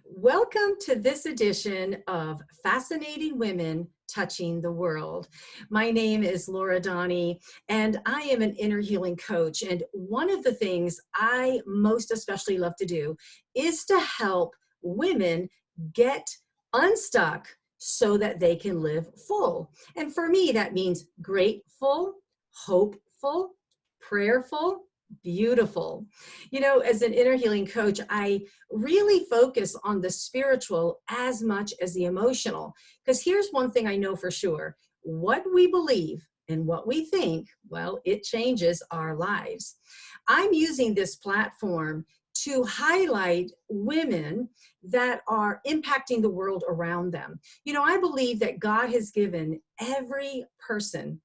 Welcome to this edition of Fascinating Women Touching the World. My name is Laura Donnie, and I am an inner healing coach. And one of the things I most especially love to do is to help women get unstuck so that they can live full. And for me, that means grateful, hopeful, prayerful, beautiful. You know, as an inner healing coach, I really focus on the spiritual as much as the emotional. Because here's one thing I know for sure: what we believe and what we think, well, it changes our lives. I'm using this platform to highlight women that are impacting the world around them. You know, I believe that God has given every person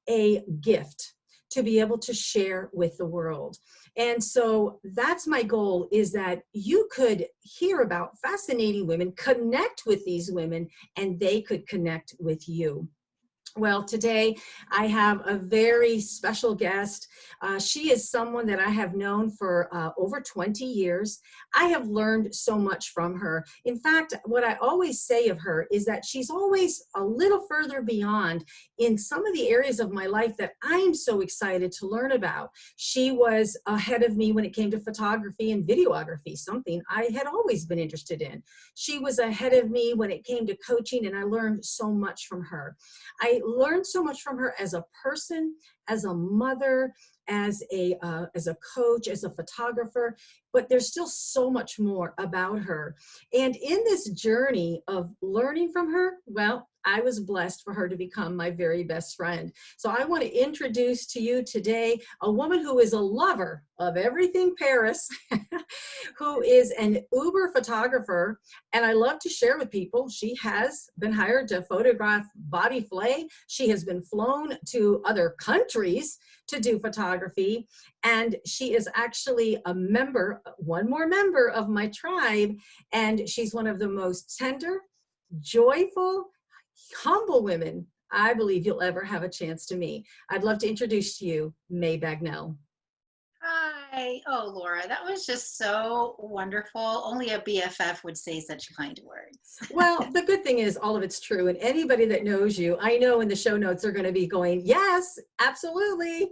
a gift to be able to share with the world. And so that's my goal, is that you could hear about fascinating women, connect with these women, and they could connect with you. Well, today I have a very special guest. She is someone that I have known for over 20 years. I have learned so much from her. In fact, what I always say of her is that she's always a little further beyond in some of the areas of my life that I'm so excited to learn about. She was ahead of me when it came to photography and videography, something I had always been interested in. She was ahead of me when it came to coaching, and I learned so much from her. I learned so much from her as a person, as a mother, as a coach, as a photographer, but there's still so much more about her. And in this journey of learning from her, well, I was blessed for her to become my very best friend. So I want to introduce to you today a woman who is a lover of everything Paris, who is an Uber photographer. And I love to share with people, she has been hired to photograph Bobby Flay. She has been flown to other countries to do photography. And she is actually a member, one more member of my tribe. And she's one of the most tender, joyful, humble women I believe you'll ever have a chance to meet. I'd love to introduce to you May Bagnell. Hi. Oh, Laura, that was just so wonderful. Only a BFF would say such kind words. Well, the good thing is all of it's true. And anybody that knows you, I know in the show notes are going to be going, yes, absolutely.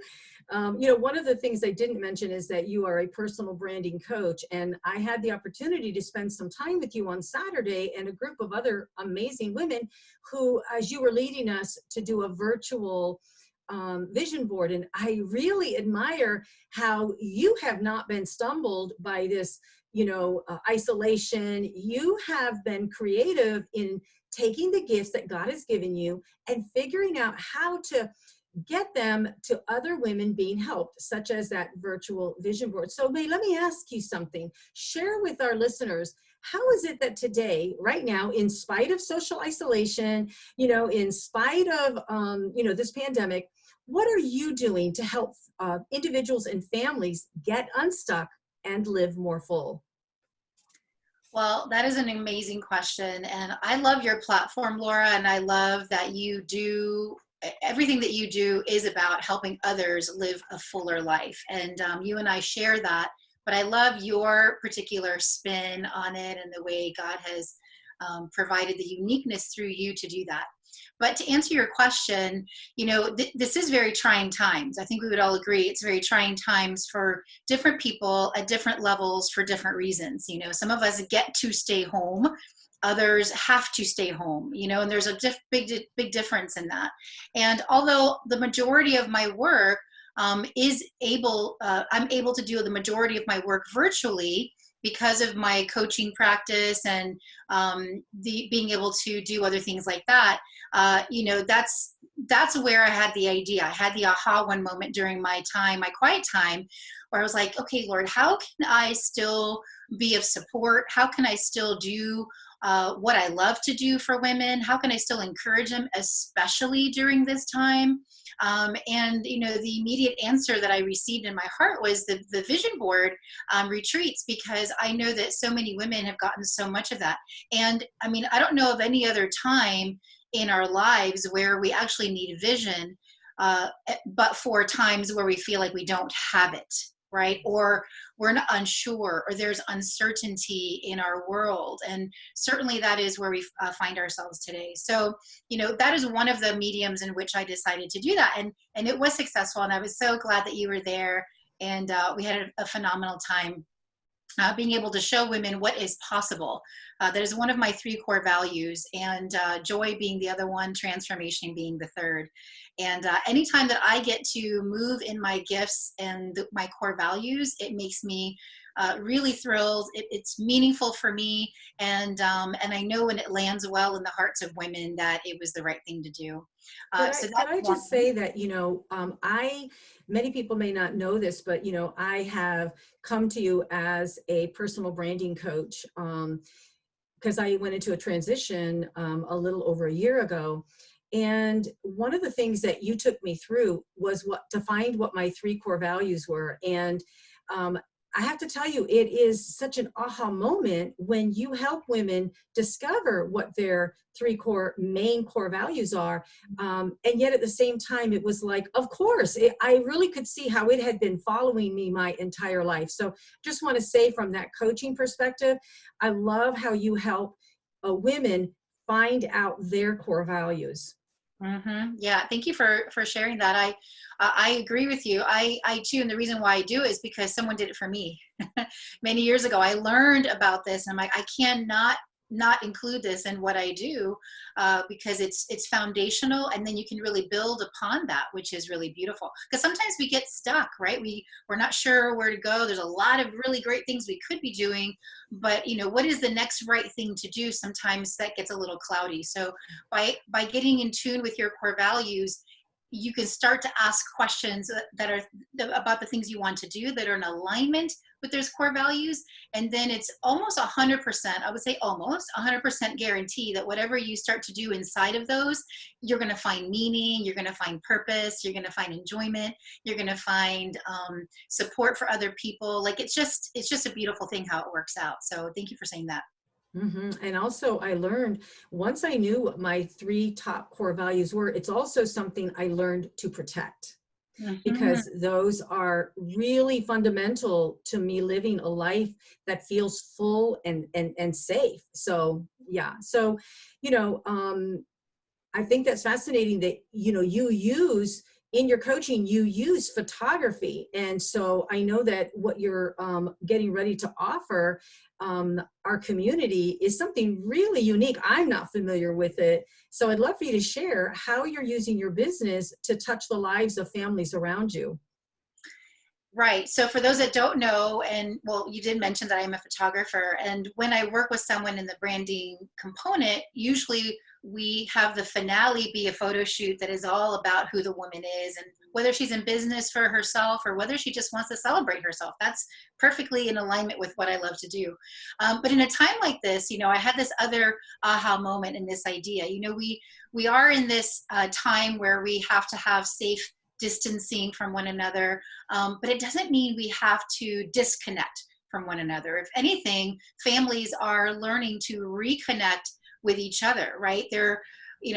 You know, one of the things I didn't mention is that you are a personal branding coach. And I had the opportunity to spend some time with you on Saturday and a group of other amazing women who, as you were leading us to do a virtual vision board. And I really admire how you have not been stumbled by this, isolation. You have been creative in taking the gifts that God has given you and figuring out how to get them to other women being helped, such as that virtual vision board. So May, let me ask you something. Share with our listeners, how is it that today, right now, in spite of social isolation, in spite of, this pandemic, what are you doing to help individuals and families get unstuck and live more full? Well, that is an amazing question. And I love your platform, Laura, and I love that you do everything that you do is about helping others live a fuller life. And you and I share that, but I love your particular spin on it and the way God has provided the uniqueness through you to do that. But to answer your question, this is very trying times. I think we would all agree it's very trying times for different people at different levels for different reasons. Some of us get to stay home. Others have to stay home, and there's a big difference in that. And although the majority of my work I'm able to do the majority of my work virtually because of my coaching practice and being able to do other things like that. That's where I had the idea. I had the aha one moment during my quiet time, where I was like, okay, Lord, how can I still be of support? How can I still do what I love to do for women? How can I still encourage them, especially during this time? And the immediate answer that I received in my heart was the vision board retreats, because I know that so many women have gotten so much of that. And I mean, I don't know of any other time in our lives where we actually need vision, but for times where we feel like we don't have it. right? Or we're not unsure, or there's uncertainty in our world. And certainly that is where we find ourselves today. So, that is one of the mediums in which I decided to do that. And it was successful. And I was so glad that you were there. And we had a phenomenal time being able to show women what is possible. That is one of my 3 core values, and joy being the other one, transformation being the third. And anytime that I get to move in my gifts and my core values, it makes me really thrilled. It's meaningful for me, and I know when it lands well in the hearts of women that it was the right thing to do. So Could that's I one. just say that, many people may not know this, but, I have come to you as a personal branding coach, because I went into a transition a little over a year ago. And one of the things that you took me through was to find what my 3 core values were. And I have to tell you, it is such an aha moment when you help women discover what their 3 main core values are. And yet at the same time, it was like, of course, I really could see how it had been following me my entire life. So just want to say, from that coaching perspective, I love how you help women find out their core values. Yeah, thank you for sharing that. I agree with you. I too, and the reason why I do is because someone did it for me many years ago. I learned about this, and I'm like, I cannot not include this in what I do, because it's foundational, and then you can really build upon that, which is really beautiful. Because sometimes we get stuck, right? We're not sure where to go. There's a lot of really great things we could be doing, but what is the next right thing to do? Sometimes that gets a little cloudy. So by getting in tune with your core values, you can start to ask questions that are about the things you want to do that are in alignment with those core values. And then it's almost 100%, I would say almost 100% guarantee that whatever you start to do inside of those, you're going to find meaning, you're going to find purpose, you're going to find enjoyment, you're going to find support for other people. Like it's just a beautiful thing how it works out. So thank you for saying that. And also, I learned, once I knew what my 3 top core values were, it's also something I learned to protect, because those are really fundamental to me living a life that feels full and safe. So yeah. So, I think that's fascinating that, you use in your coaching, you use photography. And so I know that what you're getting ready to offer our community is something really unique. I'm not familiar with it. So I'd love for you to share how you're using your business to touch the lives of families around you. Right. So for those that don't know, and well, you did mention that I'm a photographer, and when I work with someone in the branding component, usually we have the finale be a photo shoot that is all about who the woman is and whether she's in business for herself or whether she just wants to celebrate herself. That's perfectly in alignment with what I love to do. But in a time like this, I had this other aha moment in this idea. We are in this time where we have to have safe distancing from one another, but it doesn't mean we have to disconnect from one another. If anything, families are learning to reconnect with each other, right? They're,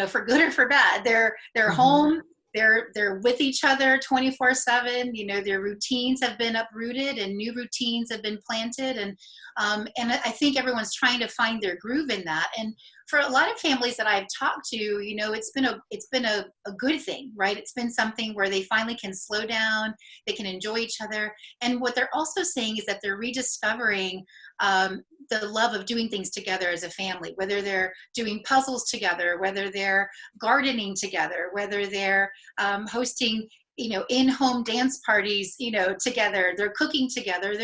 for good or for bad, they're home, they're with each other 24/7. Their routines have been uprooted and new routines have been planted, and I think everyone's trying to find their groove in that. And for a lot of families that I've talked to, it's been a good thing, right? It's been something where they finally can slow down, they can enjoy each other. And what they're also saying is that they're rediscovering the love of doing things together as a family, whether they're doing puzzles together, whether they're gardening together, whether they're hosting in-home dance parties together, they're cooking together,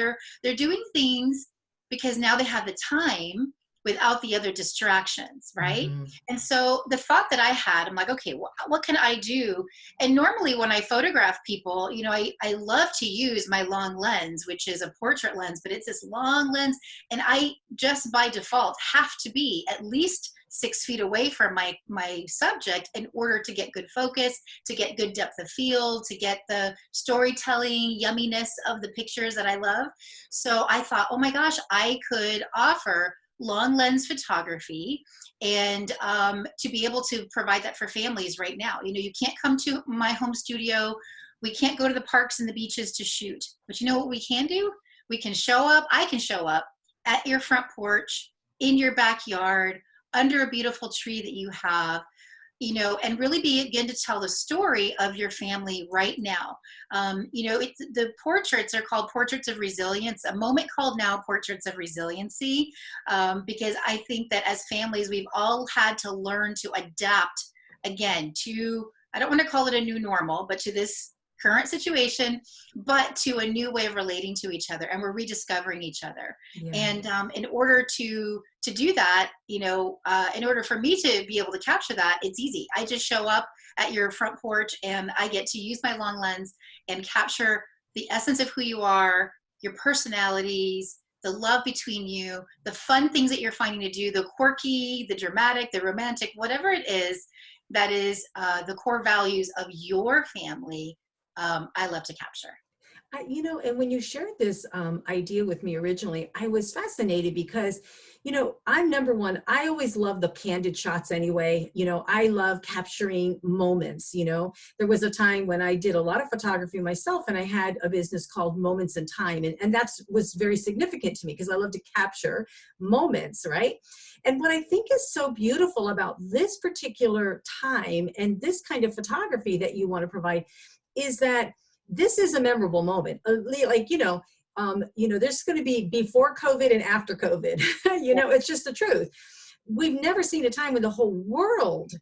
they're doing things because now they have the time without the other distractions, right? And so the thought that I had, I'm like, okay, what can I do? And normally when I photograph people, I love to use my long lens, which is a portrait lens, but it's this long lens. And I just by default have to be at least 6 feet away from my subject in order to get good focus, to get good depth of field, to get the storytelling yumminess of the pictures that I love. So I thought, oh my gosh, I could offer long lens photography and to be able to provide that for families right now. You can't come to my home studio We can't go to the parks and the beaches to shoot. But you know what we can do? We can show up, I can show up at your front porch, in your backyard, under a beautiful tree that you have, and really begin to tell the story of your family right now. The portraits are called Portraits of Resilience, a moment called now Portraits of Resiliency, because I think that as families, we've all had to learn to adapt again to, I don't want to call it a new normal, but to this current situation, but to a new way of relating to each other, and we're rediscovering each other. Yeah. And in order to do that, in order for me to be able to capture that, it's easy. I just show up at your front porch, and I get to use my long lens and capture the essence of who you are, your personalities, the love between you, the fun things that you're finding to do, the quirky, the dramatic, the romantic, whatever it is that is the core values of your family. I love to capture. And when you shared this idea with me originally, I was fascinated because, I'm number one, I always love the candid shots anyway. I love capturing moments. There was a time when I did a lot of photography myself, and I had a business called Moments in Time. And that was very significant to me because I love to capture moments, right? And what I think is so beautiful about this particular time and this kind of photography that you want to provide is that this is a memorable moment. There's going to be before COVID and after COVID. It's just the truth. We've never seen a time when the whole world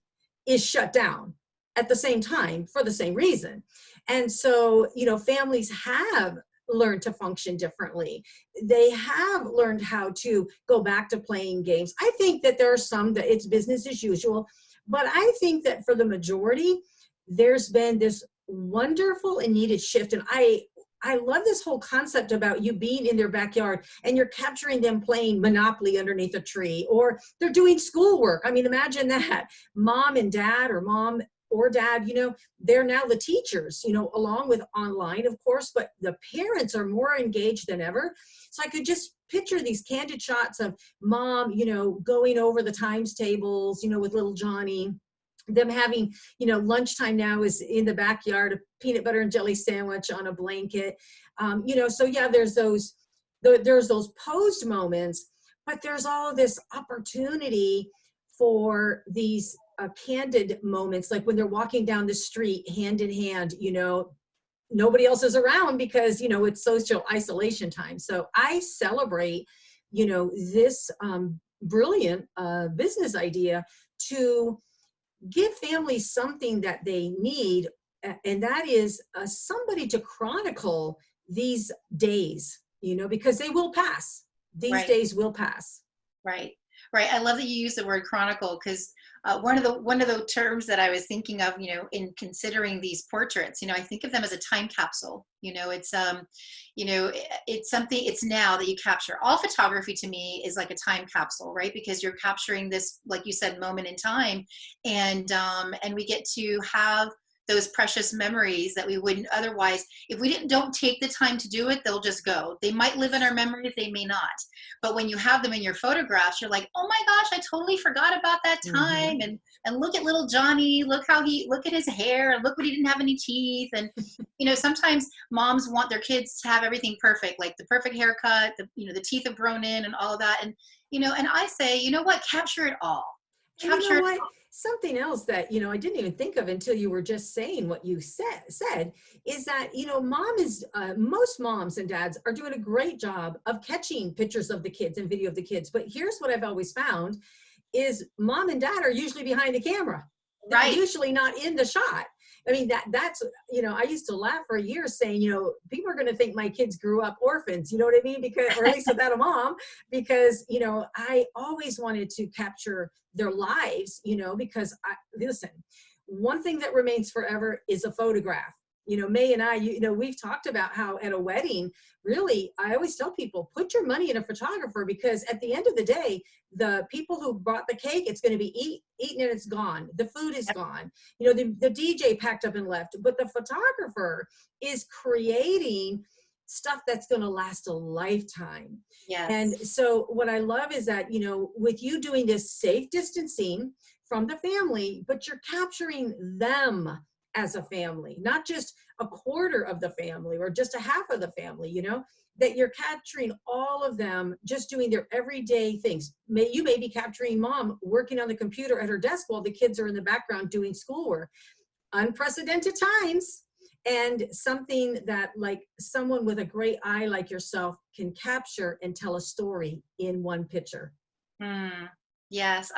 is shut down at the same time for the same reason. And so, families have learned to function differently. They have learned how to go back to playing games. I think that there are some that it's business as usual, but I think that for the majority, there's been this wonderful and needed shift. And I love this whole concept about you being in their backyard and you're capturing them playing Monopoly underneath a tree, or they're doing schoolwork. I mean, imagine that. Mom and dad, or mom or dad, they're now the teachers, along with online, of course, but the parents are more engaged than ever. So I could just picture these candid shots of mom, going over the times tables, with little Johnny. Them having, lunchtime now is in the backyard, a peanut butter and jelly sandwich on a blanket. So yeah, there's those posed moments, but there's all this opportunity for these candid moments, like when they're walking down the street hand in hand, nobody else is around because, it's social isolation time. So I celebrate, this brilliant business idea to give families something that they need, and that is somebody to chronicle these days, because they will pass. These days will pass. Right. I love that you use the word chronicle, because one of the terms that I was thinking of, in considering these portraits, I think of them as a time capsule. It's something. It's now that you capture. All photography to me is like a time capsule, right? Because you're capturing this, like you said, moment in time, and we get to have those precious memories that we wouldn't otherwise, if we don't take the time to do it, they'll just go. They might live in our memories, they may not. But when you have them in your photographs, you're like, oh my gosh, I totally forgot about that time. Mm-hmm. And look at little Johnny, look at his hair, and look what he didn't have any teeth. And sometimes moms want their kids to have everything perfect, like the perfect haircut, the teeth have grown in and all of that. And and I say, what, capture it all. Capture it all. Something else that, I didn't even think of until you were just saying what you said is that, most moms and dads are doing a great job of catching pictures of the kids and video of the kids. But here's what I've always found is mom and dad are usually behind the camera. They're usually not in the shot. I mean, that's, I used to laugh for years saying, people are going to think my kids grew up orphans, you know what I mean? Because, or at least without a mom, because, I always wanted to capture their lives, because listen, one thing that remains forever is a photograph. May and I, we've talked about how at a wedding, really, I always tell people, put your money in a photographer, because at the end of the day, the people who brought the cake, it's going to be eaten and it's gone. The food is gone. The DJ packed up and left, but the photographer is creating stuff that's going to last a lifetime. Yes. And so what I love is that, with you doing this safe distancing from the family, but you're capturing them as a family, not just a quarter of the family or just a half of the family, that you're capturing all of them just doing their everyday things. You may be capturing mom working on the computer at her desk while the kids are in the background doing schoolwork. Unprecedented times, and something that like someone with a great eye like yourself can capture and tell a story in one picture. Yes,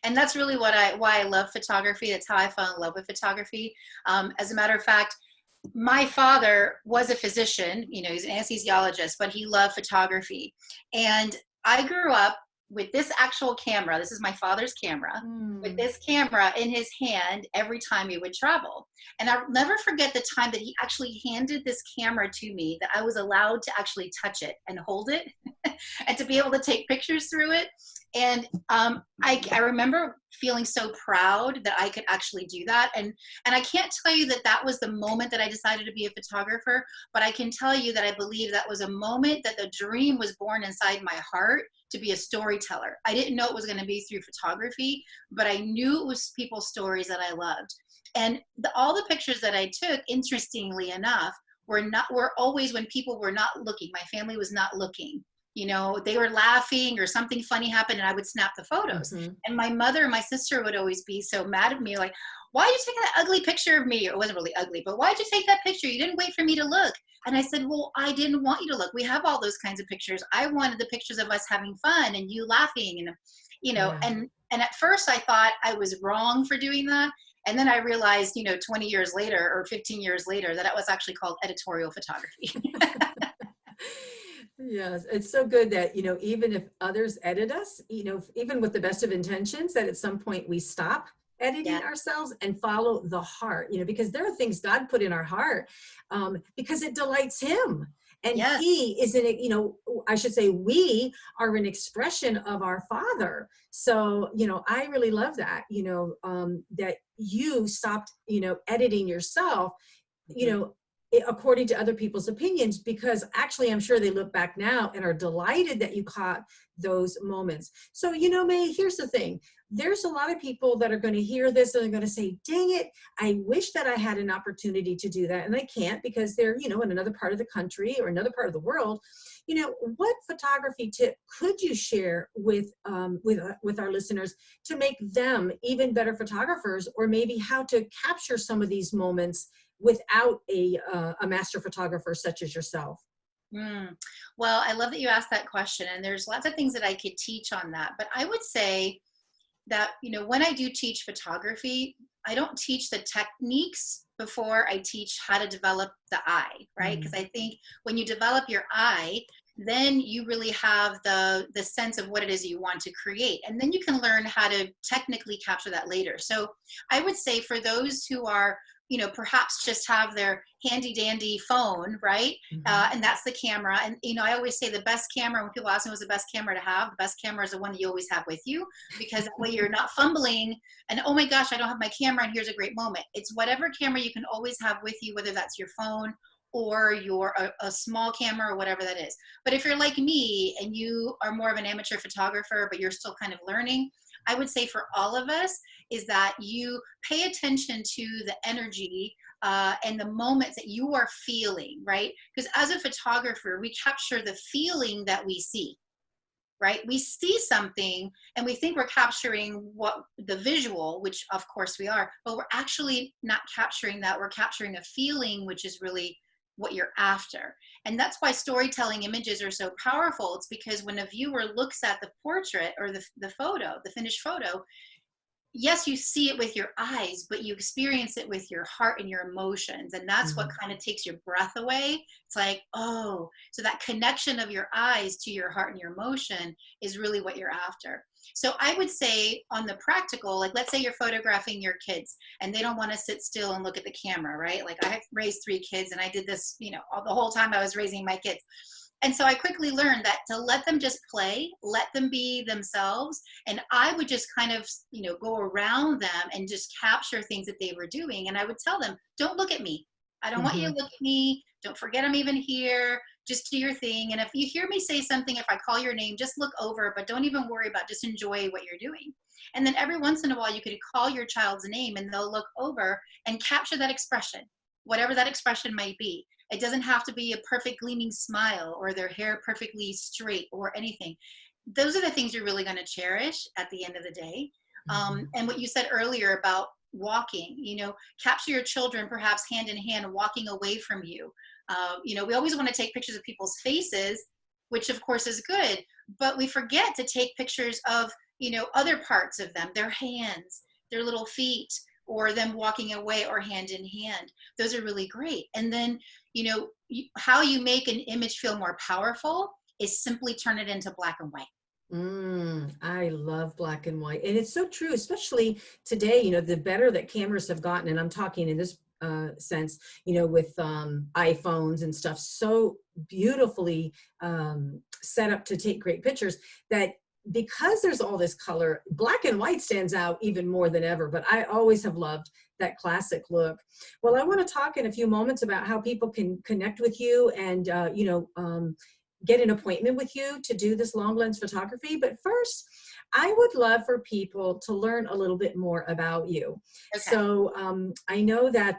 and that's really why I love photography. That's how I fell in love with photography. As a matter of fact, my father was a physician, he's an anesthesiologist, but he loved photography. And I grew up with this actual camera. This is my father's camera, with this camera in his hand every time he would travel. And I'll never forget the time that he actually handed this camera to me, that I was allowed to actually touch it and hold it and to be able to take pictures through it. And I remember feeling so proud that I could actually do that. And I can't tell you that that was the moment that I decided to be a photographer, but I can tell you that I believe that was a moment that the dream was born inside my heart to be a storyteller. I didn't know it was going to be through photography, but I knew it was people's stories that I loved. And all the pictures that I took, interestingly enough, were always when people were not looking. My family was not looking. They were laughing or something funny happened and I would snap the photos. Mm-hmm. And my mother and my sister would always be so mad at me, like, why did you take that ugly picture of me? It wasn't really ugly, but why'd you take that picture? You didn't wait for me to look. And I said, well, I didn't want you to look. We have all those kinds of pictures. I wanted the pictures of us having fun and you laughing and, Yeah. and at first I thought I was wrong for doing that. And then I realized, 20 years later or 15 years later, that it was actually called editorial photography. Yes, it's so good that, even if others edit us, even with the best of intentions, that at some point we stop editing Yeah. ourselves and follow the heart, because there are things God put in our heart, because it delights him. And Yes. he is I should say we are an expression of our Father. So, I really love that, that you stopped, editing yourself, according to other people's opinions, because actually I'm sure they look back now and are delighted that you caught those moments. So, May, here's the thing. There's a lot of people that are going to hear this and they're going to say, dang it, I wish that I had an opportunity to do that. And I can't because they're, in another part of the country or another part of the world. What photography tip could you share with our listeners to make them even better photographers, or maybe how to capture some of these moments without a master photographer such as yourself? Well, I love that you asked that question, and there's lots of things that I could teach on that. But I would say that, when I do teach photography, I don't teach the techniques before I teach how to develop the eye, right? Because I think when you develop your eye, then you really have the sense of what it is you want to create. And then you can learn how to technically capture that later. So I would say for those who are, perhaps just have their handy dandy phone, right? And that's the camera. And, I always say the best camera, when people ask me what's the best camera to have, the best camera is the one that you always have with you, because that way you're not fumbling and, oh my gosh, I don't have my camera and here's a great moment. It's whatever camera you can always have with you, whether that's your phone or a small camera or whatever that is. But if you're like me and you are more of an amateur photographer, but you're still kind of learning, I would say for all of us is that you pay attention to the energy and the moments that you are feeling, right? Because as a photographer, we capture the feeling that we see, right? We see something and we think we're capturing the visual, which of course we are, but we're actually not capturing that. We're capturing a feeling, which is really what you're after. And that's why storytelling images are so powerful. It's because when a viewer looks at the portrait or the photo, the finished photo, yes, you see it with your eyes, but you experience it with your heart and your emotions. And that's what kind of takes your breath away. It's like, oh, so that connection of your eyes to your heart and your emotion is really what you're after. So I would say on the practical, like let's say you're photographing your kids and they don't want to sit still and look at the camera, right? Like I raised 3 kids and I did this, the whole time I was raising my kids. And so I quickly learned that to let them just play, let them be themselves. And I would just kind of, go around them and just capture things that they were doing. And I would tell them, don't look at me. I don't want you to look at me. Don't forget I'm even here. just do your thing. And if you hear me say something, if I call your name, just look over, but don't even worry about, just enjoy what you're doing. And then every once in a while, you could call your child's name and they'll look over and capture that expression, whatever that expression might be. It doesn't have to be a perfect gleaming smile or their hair perfectly straight or anything. Those are the things you're really going to cherish at the end of the day. And what you said earlier about walking, capture your children perhaps hand in hand walking away from you. We always want to take pictures of people's faces, which of course is good, but we forget to take pictures of, other parts of them, their hands, their little feet, or them walking away or hand in hand. Those are really great. And then, how you make an image feel more powerful is simply turn it into black and white. I love black and white. And it's so true, especially today, the better that cameras have gotten, and I'm talking in this sense, with iPhones and stuff, so beautifully set up to take great pictures, that because there's all this color, black and white stands out even more than ever. But I always have loved that classic look. Well, I want to talk in a few moments about how people can connect with you and, get an appointment with you to do this long lens photography. But first, I would love for people to learn a little bit more about you. Okay. So I know that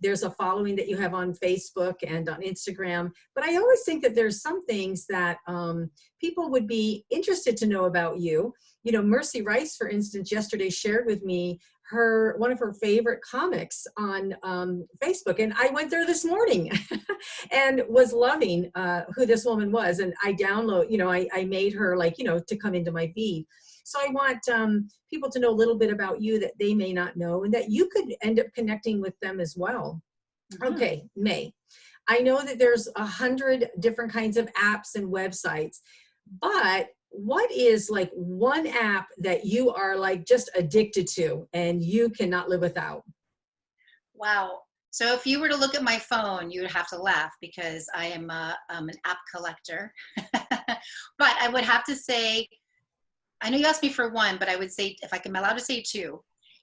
there's a following that you have on Facebook and on Instagram, but I always think that there's some things that people would be interested to know about you. Mercy Rice, for instance, yesterday shared with me one of her favorite comics on Facebook, and I went there this morning and was loving who this woman was. And I I made her to come into my feed. So I want people to know a little bit about you that they may not know, and that you could end up connecting with them as well. Mm-hmm. Okay, May. I know that there's 100 different kinds of apps and websites, but what is one app that you are just addicted to and you cannot live without? Wow. So if you were to look at my phone, you would have to laugh because I am an app collector. But I would have to say, I know you asked me for one, but I would say, if I'm allowed to say two,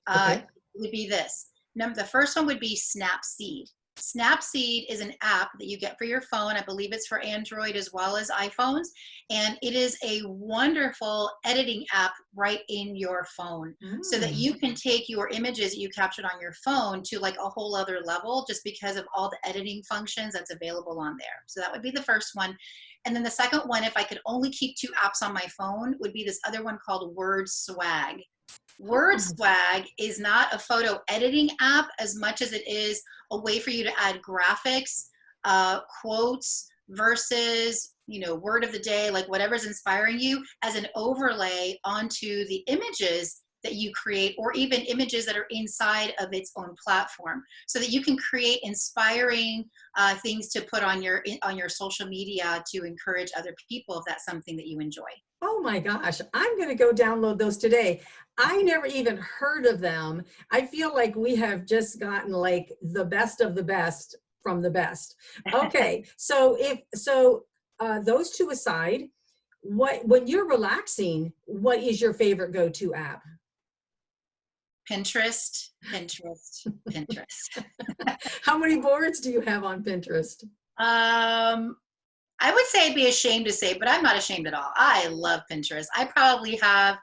okay. It would be this. The first one would be Snapseed. Snapseed is an app that you get for your phone. I believe it's for Android as well as iPhones. And it is a wonderful editing app right in your phone, so that you can take your images that you captured on your phone to a whole other level, just because of all the editing functions that's available on there. So that would be the first one. And then the second one, if I could only keep two apps on my phone, would be this other one called Word Swag. Word Swag is not a photo editing app as much as it is a way for you to add graphics, quotes, verses, word of the day, whatever's inspiring you, as an overlay onto the images that you create, or even images that are inside of its own platform, so that you can create inspiring things to put on your social media to encourage other people, if that's something that you enjoy. Oh my gosh, I'm going to go download those today. I never even heard of them. I feel like we have just gotten the best of the best from the best. Okay, so those two aside, when you're relaxing, what is your favorite go-to app? Pinterest, Pinterest, Pinterest. How many boards do you have on Pinterest? I would say I'd be ashamed to say, but I'm not ashamed at all. I love Pinterest. I probably have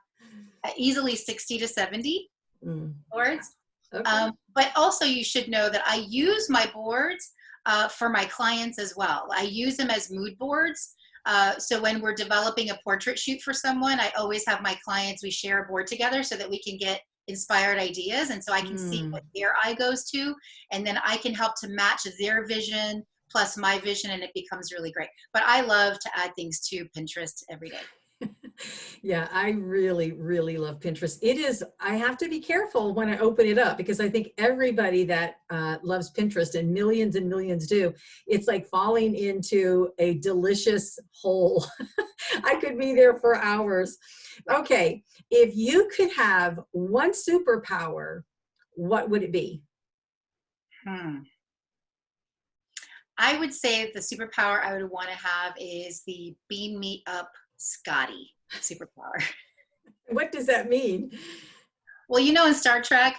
easily 60 to 70 boards. Okay. But also you should know that I use my boards for my clients as well. I use them as mood boards. So when we're developing a portrait shoot for someone, I always have my clients, we share a board together so that we can get inspired ideas. And so I can see what their eye goes to, and then I can help to match their vision plus my vision, and it becomes really great. But I love to add things to Pinterest every day. Yeah, I really, really love Pinterest. I have to be careful when I open it up, because I think everybody that loves Pinterest, and millions do, it's like falling into a delicious hole. I could be there for hours. Okay, if you could have one superpower, what would it be? I would say the superpower I would want to have is the beam me up Scotty superpower. What does that mean? Well, in Star Trek,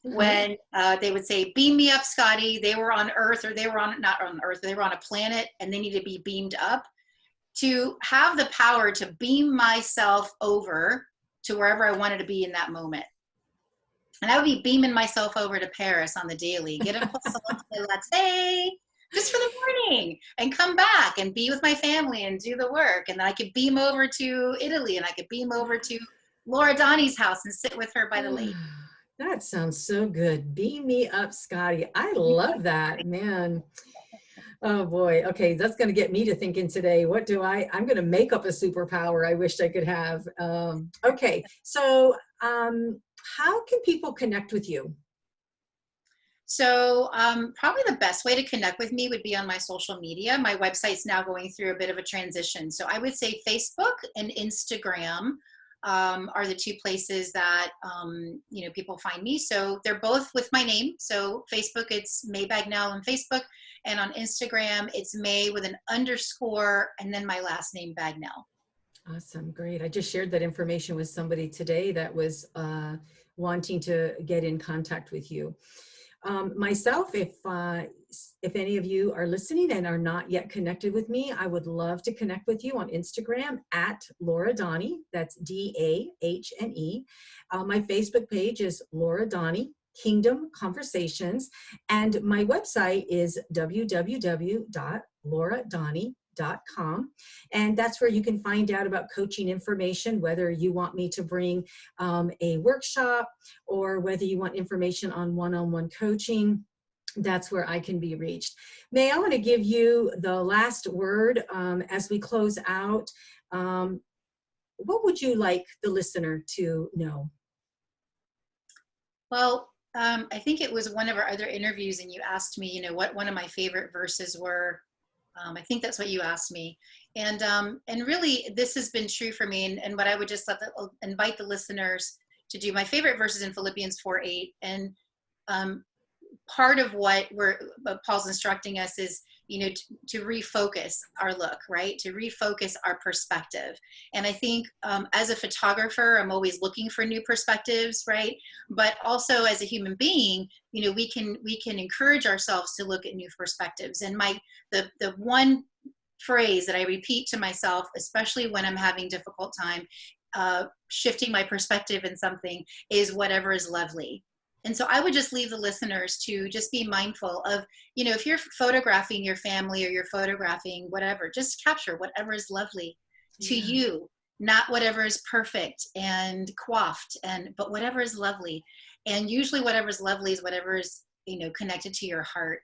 Uh-huh. when they would say, beam me up, Scotty. They were on Earth, or they were on, not on Earth, they were on a planet and they need to be beamed up, to have the power to beam myself over to wherever I wanted to be in that moment. And I would be beaming myself over to Paris on the daily, get a latte just for the morning, and come back and be with my family and do the work. And then I could beam over to Italy, and I could beam over to Laura Donnie's house and sit with her by the lake. That sounds so good. Beam me up, Scotty. I love that, man. Oh boy. Okay, that's going to get me to thinking today. What do I'm going to make up a superpower I wish I could have. Okay, so how can people connect with you? So probably the best way to connect with me would be on my social media. My website's now going through a bit of a transition. So I would say Facebook and Instagram are the two places that people find me. So they're both with my name. So Facebook, it's May Bagnell on Facebook, and on Instagram, it's May with an underscore and then my last name, Bagnell. Awesome, great. I just shared that information with somebody today that was wanting to get in contact with you. Myself, if any of you are listening and are not yet connected with me, I would love to connect with you on Instagram at Laura Donnie. That's Dahne. My Facebook page is Laura Donnie Kingdom Conversations, and my website is www.lauradonnie.com, and that's where you can find out about coaching information, whether you want me to bring a workshop or whether you want information on one-on-one coaching. That's where I can be reached. May, I want to give you the last word as we close out. What would you like the listener to know? Well, I think it was one of our other interviews, and you asked me, what one of my favorite verses were. I think that's what you asked me, and really, this has been true for me. And what I would just invite the listeners to do. My favorite verse is in Philippians 4:8, and part of what Paul's instructing us is, to refocus our look, right? To refocus our perspective. And I think as a photographer, I'm always looking for new perspectives, right? But also as a human being, we can encourage ourselves to look at new perspectives. And the one phrase that I repeat to myself, especially when I'm having difficult time shifting my perspective in something, is whatever is lovely. And so I would just leave the listeners to just be mindful of, if you're photographing your family or you're photographing whatever, just capture whatever is lovely to you, not whatever is perfect and coiffed, but whatever is lovely. And usually whatever is lovely is whatever is, connected to your heart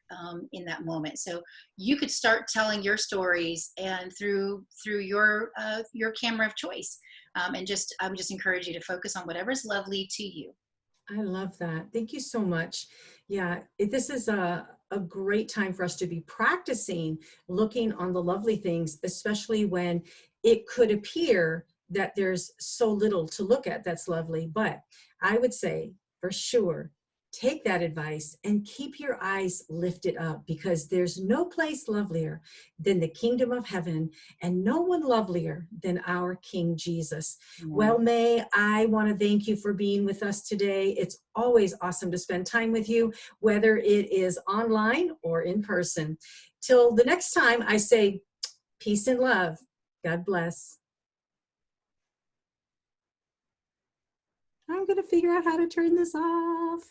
in that moment. So you could start telling your stories, and through your camera of choice. I would just encourage you to focus on whatever is lovely to you. I love that. Thank you so much. Yeah, this is a great time for us to be practicing looking on the lovely things, especially when it could appear that there's so little to look at that's lovely. But I would say for sure, take that advice and keep your eyes lifted up, because there's no place lovelier than the kingdom of heaven, and no one lovelier than our King Jesus. Well, May, I want to thank you for being with us today. It's always awesome to spend time with you, whether it is online or in person. Till the next time, I say peace and love. God bless. I'm going to figure out how to turn this off.